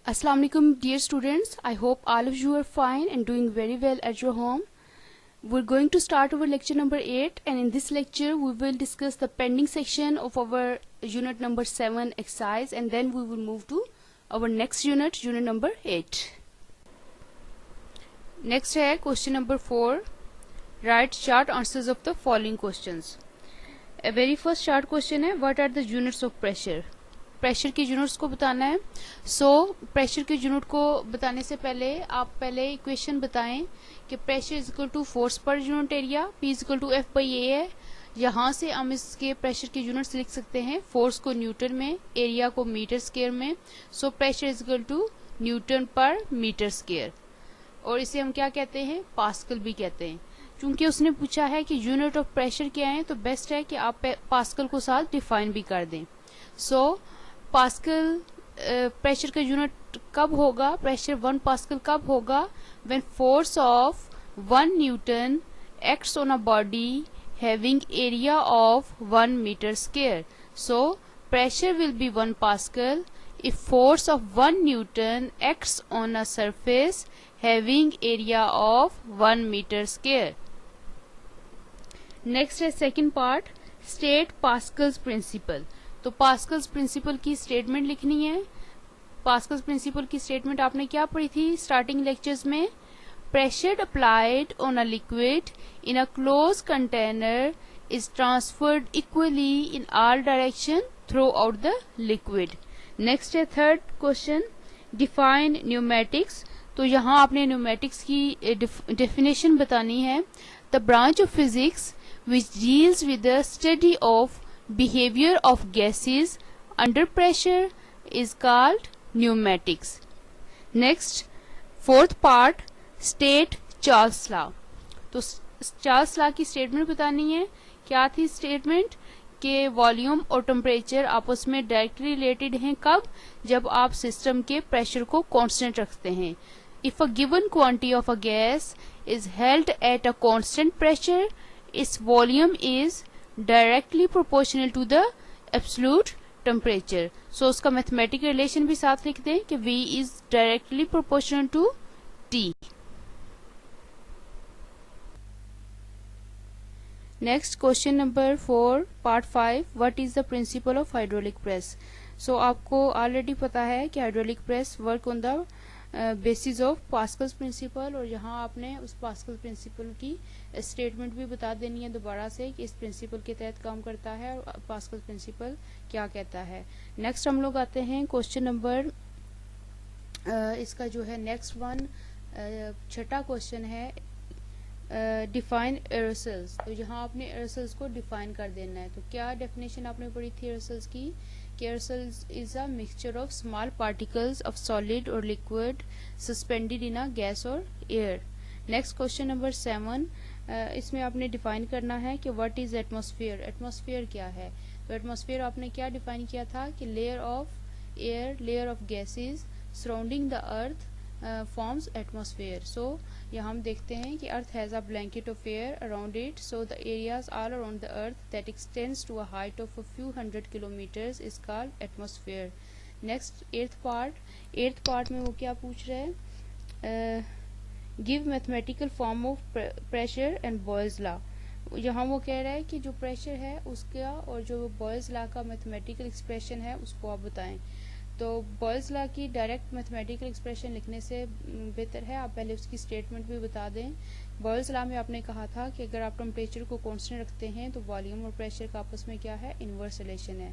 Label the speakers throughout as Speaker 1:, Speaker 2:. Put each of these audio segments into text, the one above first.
Speaker 1: Assalamu alaikum dear students. I hope all of you are fine and doing very well at your home. We're going to start our lecture number 8, and in this lecture we will discuss the pending section of our unit number 7 exercise, and then we will move to our next unit, unit number 8. Next है question number 4. Write short answers of the following questions. A very first short question है, what are the units of pressure? Pressure की units को बताना है. Pressure की unit को बताने से पहले आप पहले इक्वेशन बताएं कि pressure is equal to force per unit area, P is equal to F by A है. यहाँ से हम इसके प्रेशर की यूनिट्स लिख सकते हैं, फोर्स को न्यूटन में, एरिया को मीटर स्क्वायर में. Pressure is equal to newton per metre square, और इसे हम क्या कहते हैं, पास्कल भी कहते हैं. क्योंकि उसने पूछा है कि यूनिट ऑफ प्रेशर क्या है, तो बेस्ट है कि आप पास्कल को साथ डिफाइन भी कर दें. पास्कल प्रेशर का यूनिट कब होगा, प्रेशर 1 पास्कल कब होगा, when force of 1 newton acts on a body having area of 1 metre square. Pressure will be 1 pascal if force of 1 newton acts on a surface having area of 1 meter square. Next है second part, state Pascal's principle. तो Pascal's principal की statement लिखनी है. Pascal's principal की statement आपने क्या पढ़ी थी स्टार्टिंग लेक्चर्स में, pressure applied on a liquid in a close container is transferred equally in all direction through out the liquid. Next है थर्ड क्वेश्चन, डिफाइन न्यूमेटिक्स. तो यहाँ आपने न्यूमेटिक्स की डेफिनेशन बतानी है. The branch of physics which deals with the study of behavior of gases under pressure is called pneumatics. Next, fourth part, state Charles law. तो Charles law की statement बतानी है. क्या थी स्टेटमेंट, के वॉल्यूम और टेम्परेचर आपस में डायरेक्टली रिलेटेड हैं. कब, जब आप सिस्टम के प्रेशर को कांस्टेंट रखते हैं. If a given quantity of a gas is held at a constant pressure, its volume is directly proportional to the absolute temperature. उसका मैथमेटिकल रिलेशन भी साथ लिख दें कि V is directly proportional to T. Next, question number 4, part 5, what is the principle of hydraulic press? आपको already पता है कि hydraulic press work on the basis of Pascal's principle, और यहाँ आपने उस पास्कल प्रिंसिपल की स्टेटमेंट भी बता देनी है दोबारा से कि इस प्रिंसिपल के तहत काम करता है और पास्कल प्रिंसिपल क्या कहता है. नेक्स्ट हम लोग आते हैं क्वेश्चन नंबर, इसका जो है नेक्स्ट वन छठा क्वेश्चन है, डिफाइन एरोसल्स. तो यहाँ आपने एरोसल्स को डिफाइन कर देना है. तो क्या डेफिनेशन आपने पढ़ी थी एरोसल्स की, aerosols is a mixture of small particles of solid or liquid suspended in a gas or air. Next question number 7, इसमें आपने डिफाइन करना है कि व्हाट इज एटमॉस्फेयर. एटमॉस्फेयर क्या है. तो एटमॉस्फेयर आपने क्या डिफाइन किया था कि layer of air, layer of gases surrounding the earth forms atmosphere. यहाँ हम देखते हैं कि earth has a blanket of air around it, so the areas all around the earth that extends to a height of a few hundred kilometers is called atmosphere. Next, eighth part में वो क्या पूछ रहे हैं, give mathematical form of pressure and Boyle's law. यहाँ वो कह रहा है कि जो प्रेशर है उसका और जो बॉयल्स लॉ का मैथमेटिकल एक्सप्रेशन है उसको आप बताएं. तो बॉयल्स लॉ की डायरेक्ट मैथमेटिकल एक्सप्रेशन लिखने से बेहतर है आप पहले उसकी स्टेटमेंट भी बता दें. बॉयल्स लॉ में आपने कहा था कि अगर आप टेम्परेचर को कांस्टेंट रखते हैं तो वॉल्यूम और प्रेशर का आपस में क्या है, इनवर्स रिलेशन है.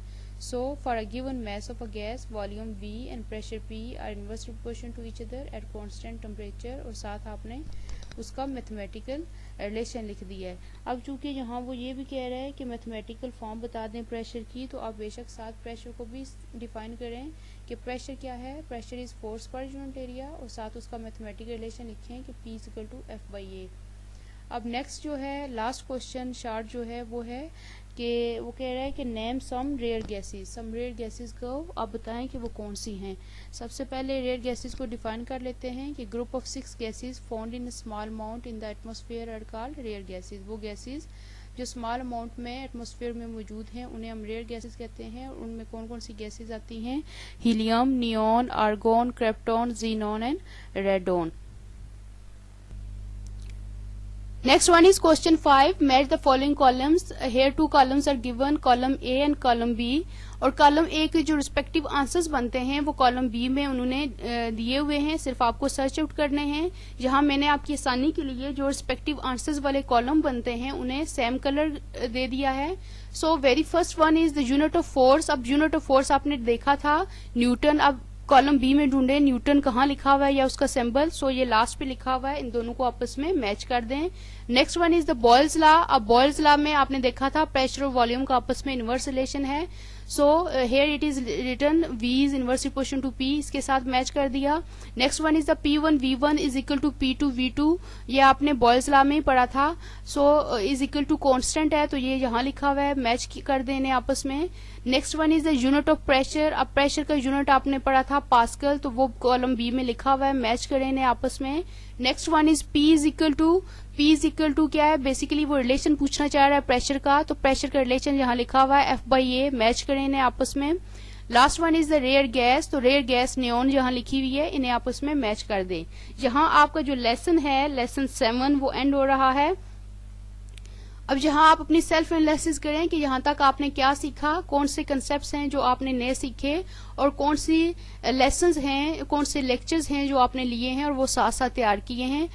Speaker 1: For a given mass of a gas, volume V and pressure P are inverse proportional to each other at constant temperature, और साथ आपने उसका मैथमेटिकल रिलेशन लिख दिया है. अब चूंकि यहाँ वो ये भी कह रहे हैं कि मैथमेटिकल फॉर्म बता दें प्रेशर की, तो आप बेशक साथ प्रेशर को भी डिफाइन करें कि प्रेशर क्या है. Pressure is force per unit area, और साथ उसका मैथमेटिकल रिलेशन लिखें कि P is equal to F by A. अब नेक्स्ट जो है लास्ट क्वेश्चन शार्ट जो है वो है कि वो कह रहा है कि नेम सम रेयर गैसेस को आप बताएं कि वो कौन सी हैं. सबसे पहले रेयर गैसेस को डिफाइन कर लेते हैं कि group of 6 gases found in small amount in the atmosphere are called rare gases. वो गैसेस जो स्मॉल अमाउंट में एटमॉस्फेयर में मौजूद हैं उन्हें हम रेयर गैसेस कहते हैं। और उनमें कौन कौन सी गैसेस आती हैं? Helium, neon, argon, krypton, xenon and radon. Next one is question 5. Match the following columns. Here two columns are given, column A and column B. और कॉलम ए के जो रिस्पेक्टिव आंसर्स बनते हैं वो कॉलम बी में उन्होंने दिए हुए हैं, सिर्फ आपको सर्च आउट करने हैं। यहाँ मैंने आपकी आसानी के लिए जो रिस्पेक्टिव आंसर्स वाले कॉलम बनते हैं उन्हें सेम कलर दे दिया है। So very first one is the unit of force. अब यूनिट ऑफ फोर्स आपने देखा था न्यूटन, अब कॉलम बी में ढूंढे न्यूटन कहाँ लिखा हुआ है या उसका सिंबल। सो ये लास्ट पे लिखा हुआ है, इन दोनों को आपस में मैच कर दें। Next one is the Boyle's law. अब बॉयल्स लॉ में आपने देखा था प्रेशर और वॉल्यूम का आपस में इनवर्स रिलेशन है। So here it is written V is inverse proportion to P, इसके साथ मैच कर दिया। Next one is the P1 V1 is equal to P2 V2, ये आपने बॉयल्स लॉ में ही पढ़ा था। So is equal to constant है तो ये यहाँ लिखा हुआ है, मैच कर देने आपस में। Next one is the unit of pressure. अब प्रेशर का यूनिट आपने पढ़ा था पास्कल, तो वो कॉलम बी में लिखा हुआ है, मैच करें आपस में। Next one is P is equal to क्या है, बेसिकली वो रिलेशन पूछना चाह रहा है प्रेशर का, तो प्रेशर का रिलेशन यहाँ लिखा हुआ है F/A, मैच करें आपस में। Last one is the rare gas, तो रेयर गैस नियॉन यहाँ लिखी हुई है, इन्हें आपस में मैच कर दें। यहाँ आपका जो लेसन है, लेसन 7 वो एंड हो रहा है। अब जहां आप अपनी सेल्फ एनालिसिस करें कि यहाँ तक आपने क्या सीखा, कौन से कंसेप्ट्स हैं जो आपने नए सीखे और कौन सी लेसन्स हैं, कौन से लेक्चर्स हैं जो आपने लिए हैं और वो साथ साथ तैयार किए हैं।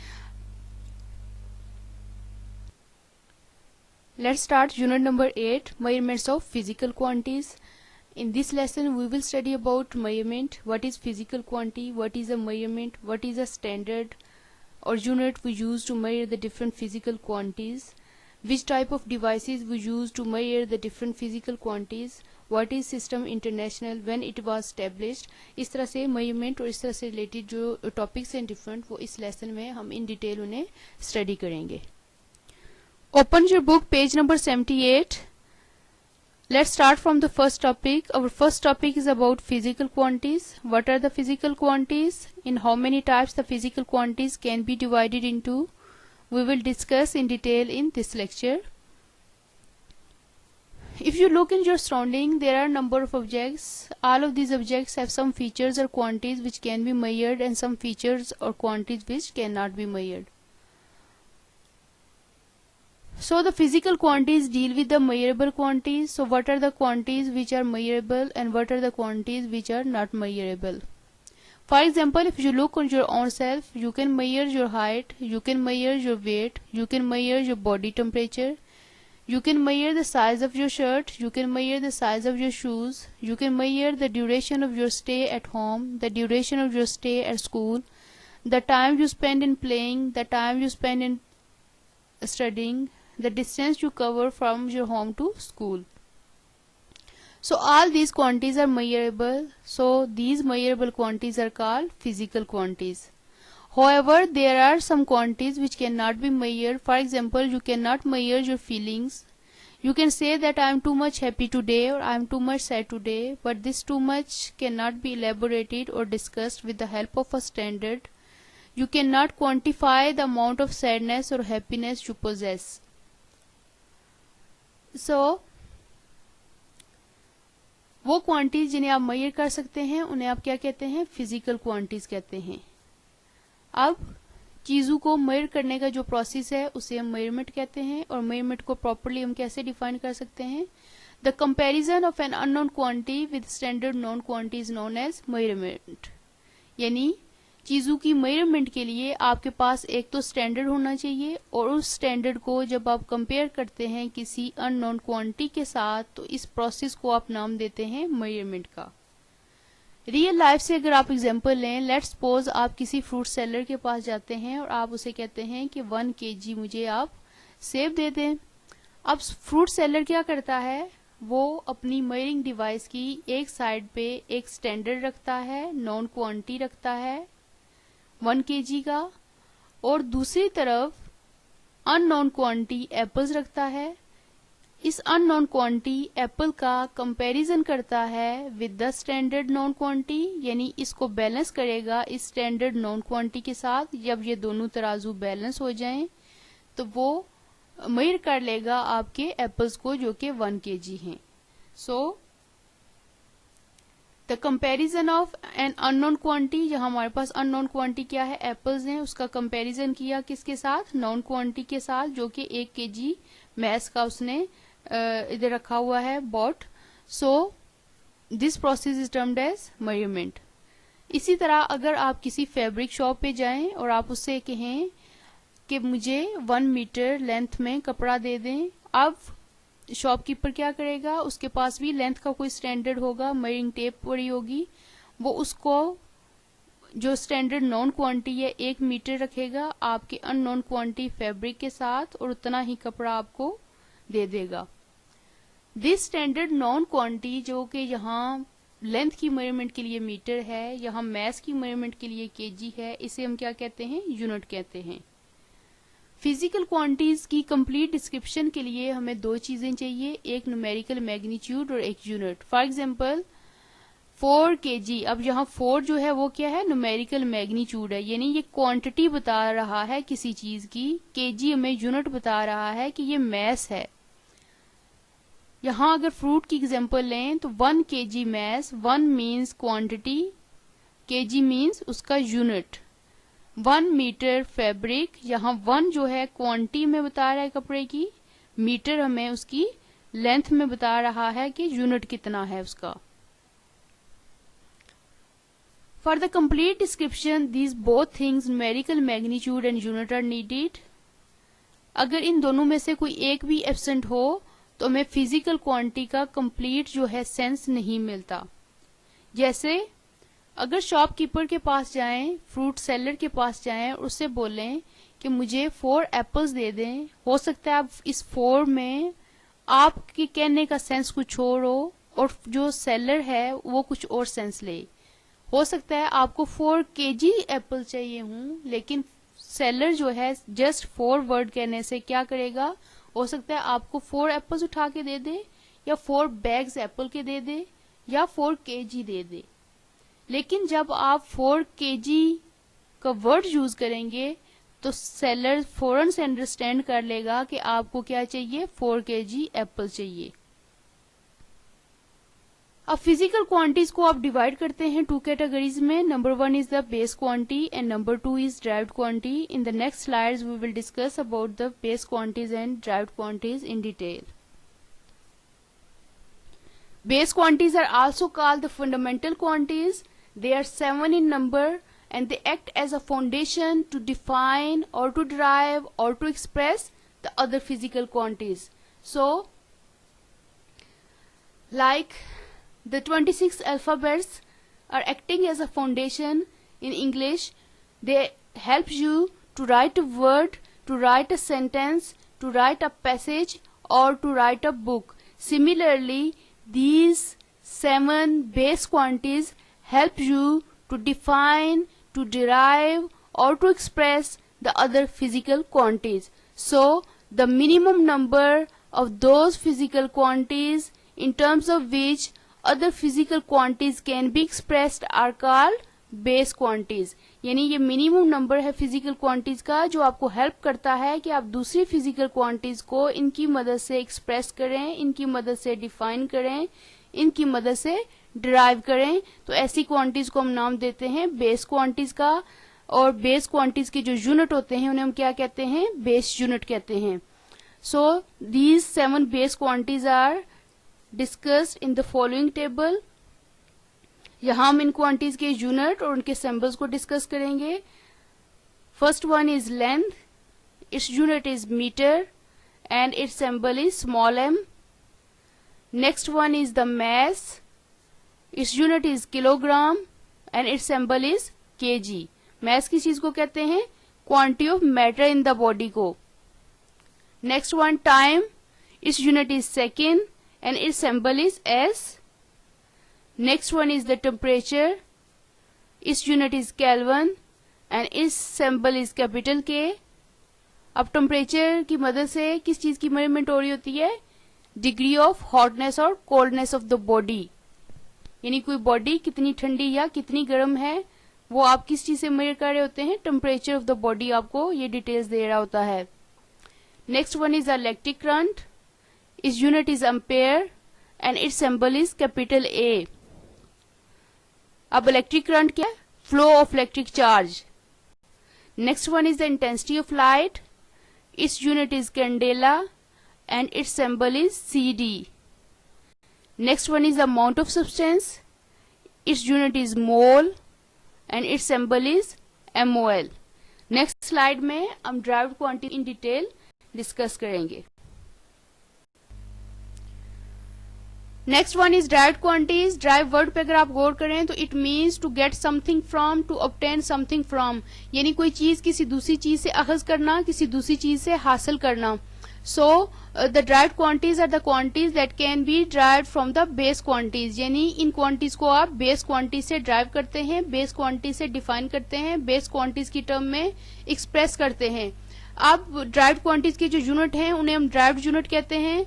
Speaker 1: Let's start unit number 8, measurements of physical quantities. In this lesson we will study about measurement, what is physical quantity, what is a measurement, what is a standard or unit we use to measure the different physical quantities, which type of devices we use to measure the different physical quantities, what is system international, when it was established। इस तरह से measurement और इस तरह से related जो topics हैं different, वो इस lesson में हम in detail उन्हें study करेंगे। Open your book, page number 78. Let's start from the first topic. Our first topic is about physical quantities. What are the physical quantities? In how many types the physical quantities can be divided into? We will discuss in detail in this lecture. If you look in your surrounding, there are a number of objects. All of these objects have some features or quantities which can be measured and some features or quantities which cannot be measured. So the physical quantities deal with the measurable quantities. So what are the quantities which are measurable and what are the quantities which are not measurable? For example, if you look on your own self, you can measure your height, you can measure your weight, you can measure your body temperature, you can measure the size of your shirt, you can measure the size of your shoes, you can measure the duration of your stay at home, the duration of your stay at school, the time you spend in playing, the time you spend in studying, the distance you cover from your home to school. So all these quantities are measurable. So these measurable quantities are called physical quantities. However, there are some quantities which cannot be measured. For example, you cannot measure your feelings. You can say that I am too much happy today or I am too much sad today, but this too much cannot be elaborated or discussed with the help of a standard. You cannot quantify the amount of sadness or happiness you possess. So वो quantities जिन्हें आप major कर सकते हैं उन्हें आप क्या कहते हैं, फिजिकल क्वांटिटीज कहते हैं। अब चीजों को मेजर करने का जो प्रोसेस है उसे हम मेजरमेंट कहते हैं और मेजरमेंट को प्रॉपर्ली हम कैसे डिफाइन कर सकते हैं, the comparison of an unknown quantity with standard known quantity is known as measurement. यानी चीजों की मेजरमेंट के लिए आपके पास एक तो स्टैंडर्ड होना चाहिए और उस स्टैंडर्ड को जब आप कंपेयर करते हैं किसी अननोन क्वांटिटी के साथ तो इस प्रोसेस को आप नाम देते हैं मेजरमेंट का। रियल लाइफ से अगर आप एग्जांपल लें, लेट्स सपोज आप किसी फ्रूट सेलर के पास जाते हैं और आप उसे कहते हैं कि 1 kg मुझे आप सेब दे दें। अब फ्रूट सेलर क्या करता है, वो अपनी मेजरिंग डिवाइस की एक साइड पे एक स्टैंडर्ड रखता है, नॉन क्वांटिटी रखता है 1 kg का, और दूसरी तरफ अननोन क्वांटिटी एप्पल्स रखता है। इस अननोन क्वांटिटी एप्पल का कंपैरिजन करता है with the standard non quantity, यानी इसको बैलेंस करेगा इस स्टैंडर्ड नॉन क्वांटिटी के साथ। जब ये दोनों तराजू बैलेंस हो जाएं तो वो मेजर कर लेगा आपके एप्पल्स को जो कि 1 kg हैं। So the comparison of an unknown quantity, जहां हमारे पास अननोन क्वांटिटी क्या है, एप्पल्स हैं, उसका कंपैरिजन किया किसके साथ, नॉन क्वांटिटी के साथ, जो कि 1 kg मैस का उसने इधर रखा हुआ है बॉट। So this process is termed as measurement. इसी तरह अगर आप किसी फैब्रिक शॉप पे जाएं और आप उससे कहें कि मुझे 1 मीटर लेंथ में कपड़ा दे दें, अब शॉपकीपर क्या करेगा, उसके पास भी लेंथ का कोई स्टैंडर्ड होगा, मेजरिंग टेप पड़ी होगी, वो उसको जो स्टैंडर्ड नॉन क्वांटिटी है 1 मीटर रखेगा आपके अननोन क्वांटिटी फैब्रिक के साथ और उतना ही कपड़ा आपको दे देगा। दिस स्टैंडर्ड नॉन क्वांटिटी जो कि यहाँ लेंथ की मेजरमेंट के लिए मीटर है, यहाँ मैस की मेजरमेंट के लिए केजी है, इसे हम क्या कहते हैं, यूनिट कहते हैं। फिजिकल क्वांटिटीज की कंप्लीट डिस्क्रिप्शन के लिए हमें 2 चीजें चाहिए, एक न्यूमेरिकल मैग्नीट्यूड और एक यूनिट। फॉर एग्जांपल 4 kg, अब यहाँ 4 जो है वो क्या है, न्यूमेरिकल मैग्नीट्यूड है, यानी ये क्वांटिटी बता रहा है किसी चीज की, केजी हमें यूनिट बता रहा है कि ये मैस है। यहाँ अगर फ्रूट की एग्जांपल लें तो 1 kg mass, 1 means quantity, KG means उसका यूनिट। 1 मीटर फैब्रिक, यहाँ 1 जो है क्वांटिटी में बता रहा है कपड़े की, मीटर हमें उसकी लेंथ में बता रहा है कि यूनिट कितना है उसका। For the complete description these both things numerical magnitude and unit are needed. अगर इन दोनों में से कोई एक भी एब्सेंट हो तो हमें फिजिकल क्वांटिटी का कंप्लीट जो है सेंस नहीं मिलता। जैसे अगर शॉपकीपर के पास जाएं, फ्रूट सेलर के पास जाएं और उससे बोलें कि मुझे 4 एप्पल्स दे दें, हो सकता है आप इस 4 में आपके कहने का सेंस कुछ और हो और जो सेलर है वो कुछ और सेंस ले। हो सकता है आपको 4 kg एप्पल चाहिए हूं, लेकिन सेलर जो है जस्ट 4 वर्ड कहने से क्या करेगा, हो सकता है आपको 4 एप्पल्स उठा के दे दे, या 4 बैग्स एप्पल के दे दे, या 4 kg दे दे। लेकिन जब आप 4 kg का वर्ड यूज करेंगे तो सेलर फौरन से अंडरस्टैंड कर लेगा कि आपको क्या चाहिए, 4 kg एप्पल चाहिए। अब फिजिकल क्वांटिटीज को आप डिवाइड करते हैं 2 कैटेगरीज में। Number 1 is the base quantity and number 2 is derived quantity. In the next slides we will discuss about the base quantities and derived quantities in detail. Base quantities are also called the fundamental quantities. They are 7 in number and they act as a foundation to define or to derive or to express the other physical quantities. So, like the 26 alphabets are acting as a foundation in English, they help you to write a word, to write a sentence, to write a passage or to write a book. Similarly, these 7 base quantities help you to define, to derive or to express the other physical quantities. So, the minimum number of those physical quantities in terms of which other physical quantities can be expressed are called base quantities. यानी ये minimum number है physical quantities का जो आपको help करता है कि आप दूसरी फिजिकल क्वांटिटीज को इनकी मदद से एक्सप्रेस करें, इनकी मदद से डिफाइन करें, इनकी मदद से डिराइव करें। तो ऐसी क्वांटिटीज को हम नाम देते हैं बेस क्वांटिटीज का, और बेस क्वांटिटीज के जो यूनिट होते हैं उन्हें हम क्या कहते हैं, बेस यूनिट कहते हैं। So these 7 base quantities are discussed in the following table. यहाँ हम इन क्वांटिटीज के यूनिट और उनके सिंबल्स को डिस्कस करेंगे। First one is length, its unit is metre and its symbol is small m. Next one is the mass, its unit is kilogram and its symbol is kg. Mass किस चीज को कहते हैं, quantity of matter in the body को। Next one time, its unit is second and its symbol is s. Next one is the temperature. Its unit is Kelvin and its symbol is capital K. अब temperature की मदद से किस चीज की measurement हो रही होती है, डिग्री ऑफ हॉटनेस और कोल्डनेस ऑफ द बॉडी। यानी कोई बॉडी कितनी ठंडी या कितनी गर्म है वो आप किस चीज से मेजर कर रहे होते हैं, टेम्परेचर ऑफ द बॉडी आपको ये डिटेल्स दे रहा होता है। Next one is electric current, its unit is ampere and its symbol is capital A. अब इलेक्ट्रिक करंट क्या है? Flow of electric charge. Next one is the intensity of light, its unit is candela and its symbol is CD। Next one is the amount of substance, its unit is mole and its symbol is MOL। Next slide में हम derived quantity in detail discuss करेंगे। Next one is derived quantities. Derive word पे अगर आप गौर करें तो it means to get something from, to obtain something from, यानी कोई चीज किसी दूसरी चीज से अखज करना, किसी दूसरी चीज से हासिल करना। So the derived quantities are the quantities that can be derived from the base quantities, यानी इन क्वांटिटीज को आप बेस क्वांटिटी से ड्राइव करते हैं, बेस क्वांटिटी से डिफाइन करते हैं, बेस क्वांटिटीज की टर्म में एक्सप्रेस करते हैं। अब ड्राइव्ड क्वांटिटीज के जो यूनिट हैं उन्हें हम ड्राइव्ड यूनिट कहते हैं।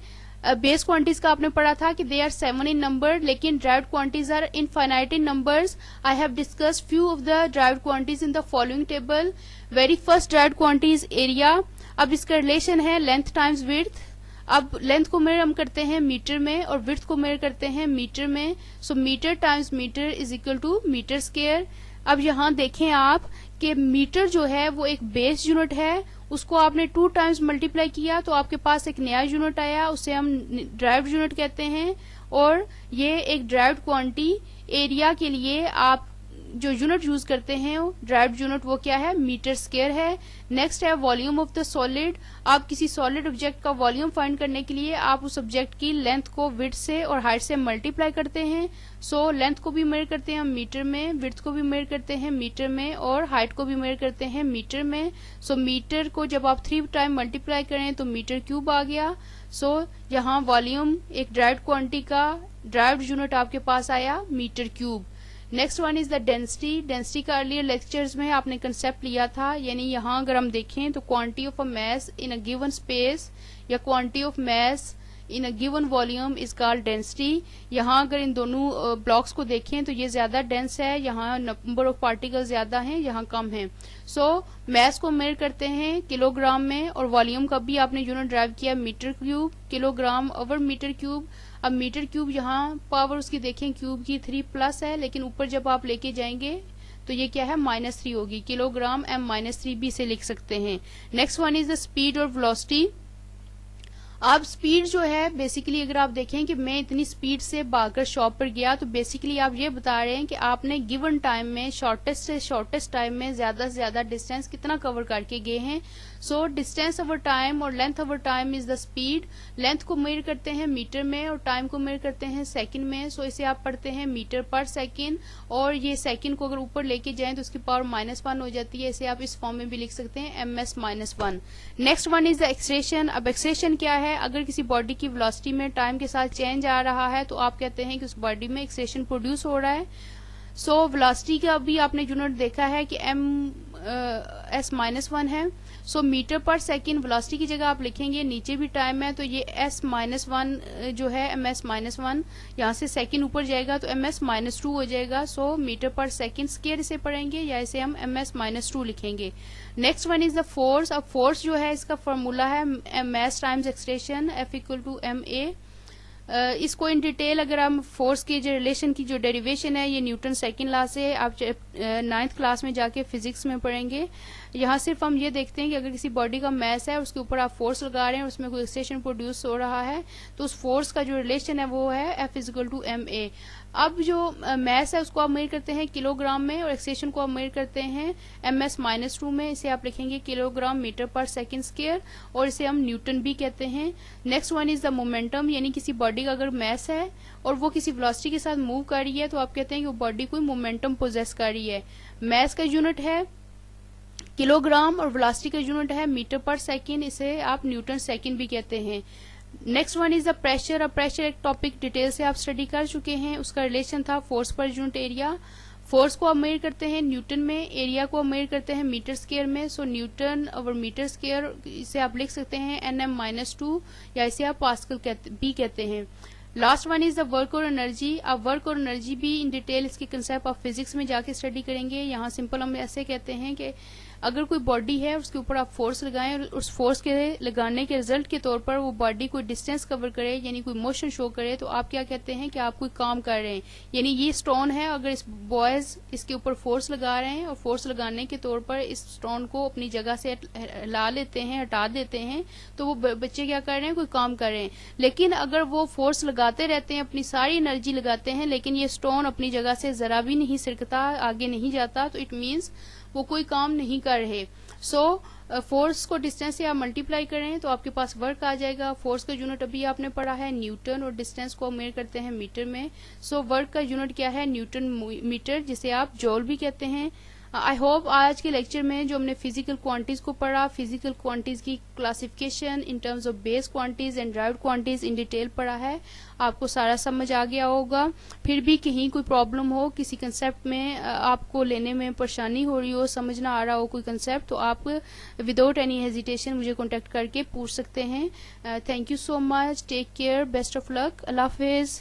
Speaker 1: बेस क्वांटिटीज का आपने पढ़ा था कि दे आर 7 इन नंबर, लेकिन derived quantities are infinite in numbers. I have discussed few of the derived quantities in the following table. Very first derived quantity is area. अब इसका रिलेशन है length times width. अब length को measure हम करते हैं metre में और विड्थ को मेजर करते हैं मीटर में। So metre times metre is equal to metre square. अब यहाँ देखें आप कि मीटर जो है वो एक बेस यूनिट है, उसको आपने 2 टाइम्स मल्टीप्लाई किया तो आपके पास एक नया यूनिट आया, उसे हम ड्राइव्ड यूनिट कहते हैं। और ये एक ड्राइव्ड क्वांटिटी एरिया के लिए आप जो यूनिट यूज करते हैं ड्राइव्ड यूनिट वो क्या है? मीटर स्क्वायर है। नेक्स्ट है वॉल्यूम ऑफ द सॉलिड। आप किसी सॉलिड ऑब्जेक्ट का वॉल्यूम फाइंड करने के लिए आप उस ऑब्जेक्ट की लेंथ को विड्थ से और हाइट से मल्टीप्लाई करते हैं। सो लेंथ को भी मेजर करते हैं हम मीटर में, विड्थ को भी मेजर करते हैं मीटर में और हाइट को भी मेजर करते हैं मीटर में। सो मीटर को जब आप 3 टाइम मल्टीप्लाई करें तो मीटर क्यूब आ गया। सो यहाँ वॉल्यूम एक ड्राइव्ड क्वांटिटी का ड्राइव्ड यूनिट आपके पास आया metre cube. Next one is the density. Density का अर्लियर लेक्चर्स में आपने कंसेप्ट लिया था, यानी यहाँ अगर हम देखें तो quantity of a mass in a given space या quantity of mass in a given volume is called density. यहाँ अगर इन दोनों ब्लॉक्स को देखें तो ये ज्यादा डेंस है, यहाँ नंबर ऑफ पार्टिकल ज्यादा हैं, यहाँ कम है। सो मैस को मेजर करते हैं किलोग्राम में और वॉल्यूम का भी आपने यूनिट ड्राइव किया metre cube, kilogram over metre cube. अब मीटर क्यूब यहाँ पावर उसकी देखें क्यूब की 3+ है, लेकिन ऊपर जब आप लेके जाएंगे तो ये क्या है? -3 होगी। किलोग्राम M-3 भी इसे लिख सकते हैं। Next one is the speed और वेलोसिटी। अब स्पीड जो है बेसिकली अगर आप देखें कि मैं इतनी स्पीड से भागकर शॉप पर गया तो बेसिकली आप ये बता रहे हैं कि आपने गिवन टाइम में शॉर्टेस्ट से शॉर्टेस्ट टाइम में ज्यादा से ज्यादा डिस्टेंस कितना कवर करके गए हैं। सो डिस्टेंस ओवर टाइम और length over time is the speed. Length को मेजर करते हैं मीटर में और टाइम को मेजर करते हैं सेकंड में। सो इसे आप पढ़ते हैं मीटर पर सेकंड और ये सेकंड को अगर ऊपर लेके जाएं तो उसकी पावर -1 हो जाती है। इसे आप इस फॉर्म में भी लिख सकते हैं ms-1। Next one is the acceleration. अब एक्सलेशन क्या है? अगर किसी बॉडी की वेलोसिटी में टाइम के साथ चेंज आ रहा है तो आप कहते हैं कि उस बॉडी में एक्सलेशन प्रोड्यूस हो रहा है। सो वेलोसिटी का भी आपने यूनिट देखा है कि ms-1 है। सो मीटर पर सेकंड वेलोसिटी की जगह आप लिखेंगे, नीचे भी टाइम है तो ये s-1 जो है ms-1, यहाँ से सेकंड ऊपर जाएगा तो ms-2 हो जाएगा। सो मीटर पर सेकंड स्क्वायर इसे पढ़ेंगे या इसे हम ms-2 लिखेंगे। Next one is the force. अब फोर्स जो है इसका फॉर्मूला है मास टाइम्स एक्सलेशन F=ma। इसको इन डिटेल अगर हम फोर्स की जो रिलेशन की जो डेरिवेशन है ये न्यूटन सेकंड लॉ से आप 9th क्लास में जाके फिजिक्स में पढ़ेंगे। यहाँ सिर्फ हम ये देखते हैं कि अगर किसी बॉडी का मैस है उसके ऊपर आप फोर्स लगा रहे हैं और उसमें कोई एक्सलेशन प्रोड्यूस हो रहा है तो उस फोर्स का जो रिलेशन है वो है F=ma। अब जो मैस है उसको आप मेजर करते हैं किलोग्राम में और एक्सलेशन को आप मेजर करते हैं ms-2 में। इसे आप लिखेंगे किलोग्राम मीटर पर सेकंड स्क्वायर और इसे हम न्यूटन भी कहते हैं। Next one is the momentum, यानी किसी बॉडी का अगर मैस है और वो किसी वेलोसिटी के साथ मूव कर रही है तो आप कहते हैं कि वो बॉडी कोई मोमेंटम पोजेस कर रही है। मैस का यूनिट है किलोग्राम और वेलोसिटी का यूनिट है मीटर पर सेकंड, इसे आप न्यूटन सेकंड भी कहते हैं। Next one is the pressure. अब प्रेशर एक टॉपिक डिटेल से आप स्टडी कर चुके हैं, उसका रिलेशन था force per unit area. Force को आप मेजर करते हैं न्यूटन में, एरिया को आप मेजर करते हैं मीटर स्क्वायर में। सो न्यूटन ओवर मीटर स्क्वायर इसे आप लिख सकते हैं Nm-2 या इसे आप पास्कल भी कहते हैं। Last one is the work और एनर्जी। अब वर्क और एनर्जी भी इन डिटेल इसके कंसेप्ट ऑफ फिजिक्स में जाके स्टडी करेंगे। यहाँ सिंपल हम ऐसे कहते हैं कि अगर कोई बॉडी है उसके ऊपर आप फोर्स लगाएं और उस फोर्स के लगाने के रिजल्ट के तौर पर वो बॉडी कोई डिस्टेंस कवर करे यानी कोई मोशन शो करे, तो आप क्या कहते हैं कि आप कोई काम कर रहे हैं। यानी ये स्टोन है, अगर इस बॉयज इसके ऊपर फोर्स लगा रहे हैं और फोर्स लगाने के तौर पर इस स्टोन को अपनी जगह से ला लेते हैं, हटा देते हैं, तो वो बच्चे क्या कर रहे हैं, कोई काम कर रहे हैं। लेकिन अगर वो फोर्स लगाते रहते हैं, अपनी सारी एनर्जी लगाते हैं, लेकिन ये स्टोन अपनी जगह से जरा भी नहीं सरकता, आगे नहीं जाता, तो इट मीन्स वो कोई काम नहीं कर रहे। सो फोर्स को डिस्टेंस से आप मल्टीप्लाई करें तो आपके पास वर्क आ जाएगा। फोर्स का यूनिट अभी आपने पढ़ा है न्यूटन और डिस्टेंस को मेजर करते हैं मीटर में। सो वर्क का यूनिट क्या है, न्यूटन मीटर, जिसे आप जॉल भी कहते हैं। आई होप आज के लेक्चर में जो हमने फिजिकल क्वांटिटीज को पढ़ा, फिजिकल क्वांटिटीज की classification in terms of base quantities and derived quantities in detail पढ़ा है, आपको सारा समझ आ गया होगा। फिर भी कहीं कोई प्रॉब्लम हो, किसी कंसेप्ट में आपको लेने में परेशानी हो रही हो, समझ ना आ रहा हो कोई कंसेप्ट, तो आप विदाउट एनी हेजिटेशन मुझे कॉन्टेक्ट करके पूछ सकते हैं। Thank you so much, take care, best of luck, अल्लाह हाफिज।